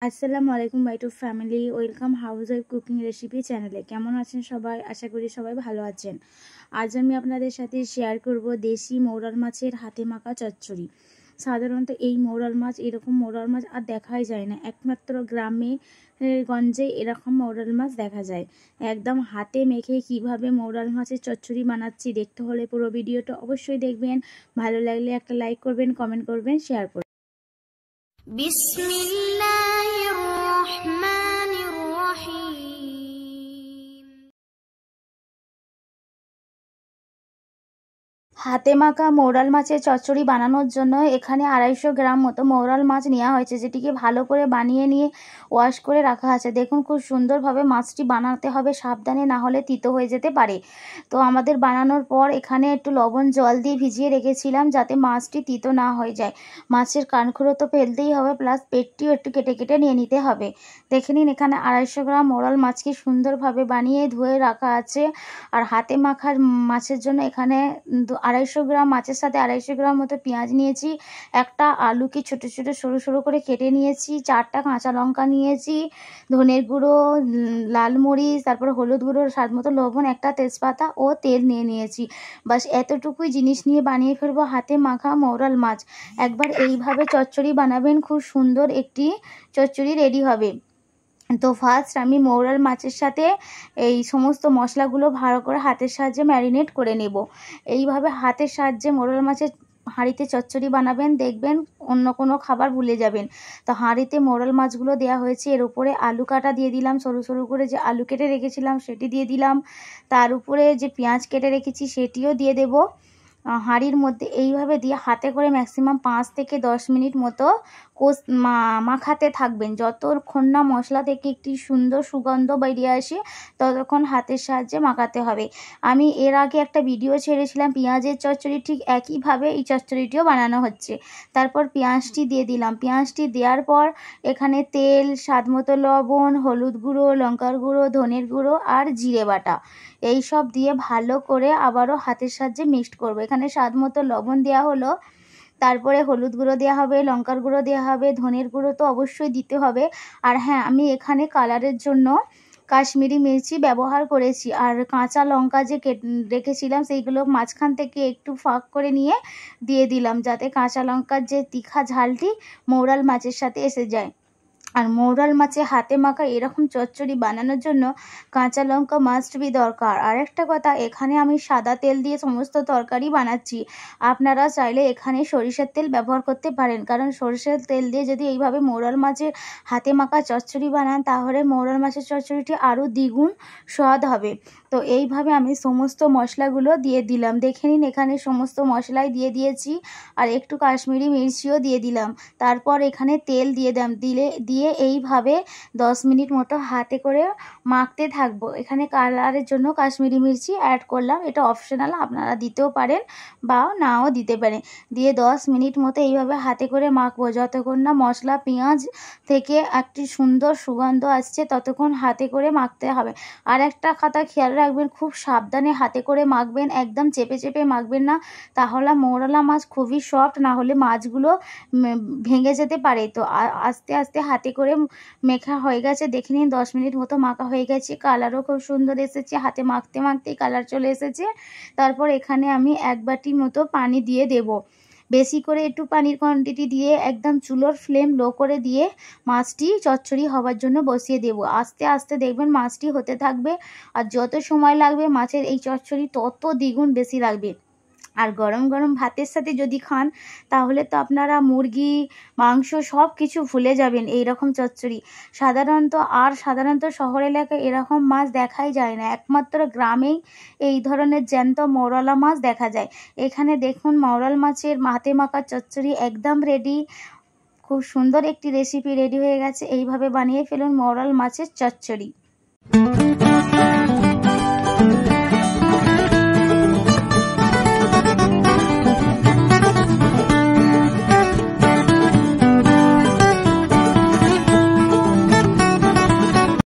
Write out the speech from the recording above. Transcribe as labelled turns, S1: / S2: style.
S1: আসসালামু আলাইকুম YouTube family, welcome house wife cooking recipe চ্যানেলে। কেমন আছেন সবাই? আশা করি সবাই ভালো আছেন। আজ আমি আপনাদের সাথে শেয়ার করব দেশি মৌরাল মাছের হাতে মাখা চচ্চড়ি। সাধারণত এই মৌরাল মাছ, এরকম মৌরাল মাছ আর দেখাই যায় না। একমাত্র গ্রামে গঞ্জে এরকম মৌরাল মাছ দেখা যায়। একদম হাতে মেখে কিভাবে মৌরাল মাছের চচ্চড়ি বানাচ্ছি দেখতে হলে পুরো ভিডিওটা অবশ্যই দেখবেন। ভালো লাগলে একটা লাইক করবেন, কমেন্ট করবেন, শেয়ার করবেন।
S2: বিসমিল্লাহির রহমানির রহিম।
S1: হাতে মাখা মৌরাল মাছের চচ্চড়ি বানানোর জন্য এখানে 250 গ্রাম মতো মৌরাল মাছ নেওয়া হয়েছে, যেটিকে ভালো করে বানিয়ে নিয়ে ওয়াশ করে রাখা আছে। দেখুন খুব সুন্দরভাবে মাছটি বানাতে হবে, সাবধানে, না হলে তিতো হয়ে যেতে পারে। তো আমাদের বানানোর পর এখানে একটু লবণ জল দিয়ে ভিজিয়ে রেখেছিলাম যাতে মাছটি তিতো না হয়ে যায়। মাছের কানখুড়ো তো ফেলতেই হবে, প্লাস পেটটিও একটু কেটে কেটে নিয়ে নিতে হবে। দেখে নিন, এখানে 250 গ্রাম মৌরাল মাছকে সুন্দরভাবে বানিয়ে ধুয়ে রাখা আছে। আর হাতে মাখার মাছের জন্য এখানে 250 গ্রাম মাছের সাথে 250 গ্রাম মতো পেঁয়াজ নিয়েছি, একটা আলুকে ছোটো ছোটো সরু সরু করে কেটে নিয়েছি, 4টা কাঁচা লঙ্কা নিয়েছি, ধনের গুঁড়ো, লাল মরিচ, তারপর হলুদ গুঁড়ো, স্বাদ মতো লবণ, একটা তেজপাতা ও তেল নিয়ে নিয়েছি। বাস এতটুকুই জিনিস নিয়ে বানিয়ে ফেলবো হাতে মাখা মৌরাল মাছ। একবার এইভাবে চচ্চড়ি বানাবেন, খুব সুন্দর একটি চচ্চড়ি রেডি হবে। তো ফার্স্ট আমি মৌরাল মাছের সাথে এই সমস্ত মশলাগুলো ভালো করে হাতের সাহায্যে ম্যারিনেট করে নেব। এইভাবে হাতের সাহায্যে মৌরাল মাছের হাঁড়িতে চচ্চড়ি বানাবেন, দেখবেন অন্য কোনো খাবার ভুলে যাবেন। তো হাঁড়িতে মৌরাল মাছগুলো দেওয়া হয়েছে, এর উপরে আলু কাটা দিয়ে দিলাম, সরু সরু করে যে আলু কেটে রেখেছিলাম সেটি দিয়ে দিলাম, তার উপরে যে পেঁয়াজ কেটে রেখেছি সেটিও দিয়ে দেব হাঁড়ির মধ্যে। এইভাবে দিয়ে হাতে করে ম্যাক্সিমাম 5 থেকে 10 মিনিট মতো মাখাতে থাকবেন, যতক্ষণ না মশলা থেকে একটি সুন্দর সুগন্ধ বেরিয়ে আসে ততক্ষণ হাতের সাহায্যে মাখাতে হবে। আমি এর আগে একটা ভিডিও ছেড়েছিলাম পেঁয়াজের চচ্চড়ি, ঠিক একইভাবে এই চচ্চড়িটিও বানানো হচ্ছে। তারপর পেঁয়াজটি দিয়ে দিলাম, পেঁয়াজটি দেওয়ার পর এখানে তেল, স্বাদ মতো লবণ, হলুদ গুঁড়ো, লঙ্কার গুঁড়ো, ধনের গুঁড়ো আর জিরে বাটা, এই সব দিয়ে ভালো করে আবারও হাতের সাহায্যে মিক্সড করবো। এখানে স্বাদ মতো লবণ দেওয়া হলো, তারপরে হলুদ গুঁড়ো দেওয়া হবে, লঙ্কার গুঁড়ো দেওয়া হবে, ধনের গুঁড়ো তো অবশ্যই দিতে হবে। আর হ্যাঁ, আমি এখানে কালারের জন্য কাশ্মীরি মির্চি ব্যবহার করেছি। আর কাঁচা লঙ্কা যে রেখেছিলাম সেইগুলো মাঝখান থেকে একটু ফাঁক করে নিয়ে দিয়ে দিলাম, যাতে কাঁচা লঙ্কার যে তীখা ঝালটি মৌরাল মাছের সাথে এসে যায়। আর মৌরাল মাছে হাতে মাখা এরকম চচ্চড়ি বানানোর জন্য কাঁচা লঙ্কা মাস্ট বি দরকার। আর একটা কথা, এখানে আমি সাদা তেল দিয়ে সমস্ত তরকারি বানাচ্ছি, আপনারা চাইলে এখানে সরিষার তেল ব্যবহার করতে পারেন, কারণ সরিষার তেল দিয়ে যদি এইভাবে মৌরাল মাছের হাতে মাখা চচ্চড়ি বানান তাহলে মৌরাল মাছের চচ্চড়িটি আরও দ্বিগুণ স্বাদ হবে। তো এইভাবে আমি সমস্ত মশলাগুলো দিয়ে দিলাম, দেখে নিন এখানে সমস্ত মশলাই দিয়ে দিয়েছি, আর একটু কাশ্মীরি মির্চিও দিয়ে দিলাম। তারপর এখানে তেল দিয়ে দিয়ে এইভাবে 10 মিনিট মতো হাতে করে মাখতে থাকবো। এখানে কালারের জন্য কাশ্মীরি মির্চি অ্যাড করলাম, এটা অপশনাল, আপনারা দিতেও পারেন বা নাও দিতে পারেন। দিয়ে 10 মিনিট মতো এইভাবে হাতে করে মাখবো, যতক্ষণ না মশলা পেঁয়াজ থেকে একটি সুন্দর সুগন্ধ আসছে ততক্ষণ হাতে করে মাখতে হবে। আর একটা কথা খেয়াল রাখবেন, খুব সাবধানে হাতে করে মাখবেন, একদম চেপে চেপে মাখবেন না, তাহলে মৌরালা মাছ খুবই সফট, না হলে মাছগুলো ভেঙে যেতে পারে। তো আস্তে আস্তে হাতে করে মেখা হয়ে গেছে, দেখে নিন 10 মিনিট মতো মাখা হয়ে গেছে, কালারও খুব সুন্দর এসেছে, হাতে মাখতে মাখতেই কালার চলে এসেছে। তারপর এখানে আমি 1 বাটি মতো পানি দিয়ে দেব, বেশি করে একটু পানির কোয়ান্টিটি দিয়ে একদম চুলোর ফ্লেম লো করে দিয়ে মাছটি চচ্চড়ি হওয়ার জন্য বসিয়ে দেব। আস্তে আস্তে দেখবেন মাছটি হতে থাকবে, আর যত সময় লাগবে মাছের এই চচ্চড়ি তত দ্বিগুণ বেশি লাগবে। আর গরম গরম ভাতের সাথে যদি খান তাহলে তো আপনারা মুরগি, মাংস সব কিছু ভুলে যাবেন এই রকম চচ্চড়ি। সাধারণত শহর এলাকায় এরকম মাছ দেখাই যায় না, একমাত্র গ্রামেই এই ধরনের জ্যান্ত মৌরলা মাছ দেখা যায়। এখানে দেখুন মৌরল মাছের হাতে মাখা চচ্চড়ি একদম রেডি, খুব সুন্দর একটি রেসিপি রেডি হয়ে গেছে। এইভাবে বানিয়ে ফেলুন মৌরল মাছের চচ্চড়ি।